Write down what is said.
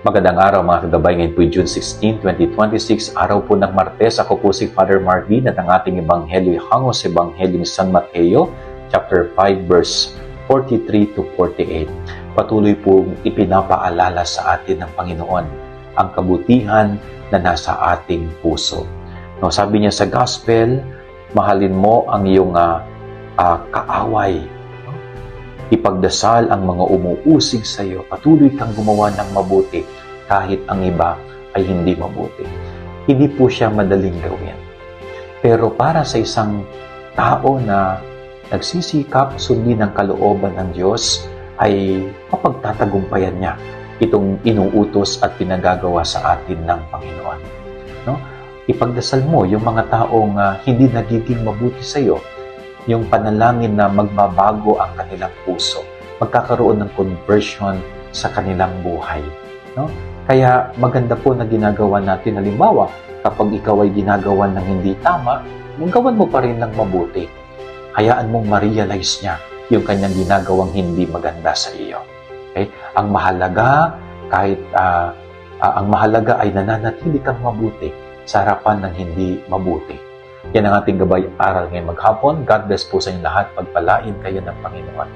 Magandang araw mga kagabay, ngayon po June 16, 2026, araw po ng Martes. Ako po si Father Marvin at ang ating Ebanghelyo hango sa Ebanghelyo ni San Mateo, chapter 5, verse 43 to 48. Patuloy pong ipinapaalala sa atin ng Panginoon ang kabutihan na nasa ating puso. No, sabi niya sa Gospel, mahalin mo ang iyong kaaway. Ipagdasal ang mga umuusig sa iyo. Patuloy kang gumawa ng mabuti kahit ang iba ay hindi mabuti. Hindi po siya madaling gawin. Pero para sa isang tao na nagsisikap sundin ang kalooban ng Diyos, ay mapagtatagumpayan niya itong inuutos at pinagagawa sa atin ng Panginoon. No? Ipagdasal mo yung mga taong hindi nagiging mabuti sa iyo, yung panalangin na magbabago ang kanilang puso, magkakaroon ng conversion sa kanilang buhay. No? Kaya maganda po na ginagawa natin. Halimbawa, kapag ikaw ay ginagawa ng hindi tama, gawan mo pa rin ng mabuti. Hayaan mong ma-realize niya yung kanyang ginagawang hindi maganda sa iyo. Okay? Ang mahalaga, ang mahalaga ay nananatili kang mabuti sa harapan ng hindi mabuti. Yan ang ating gabay aral ngayong maghapon. God bless po sa inyo lahat. Pagpalain kayo ng Panginoon.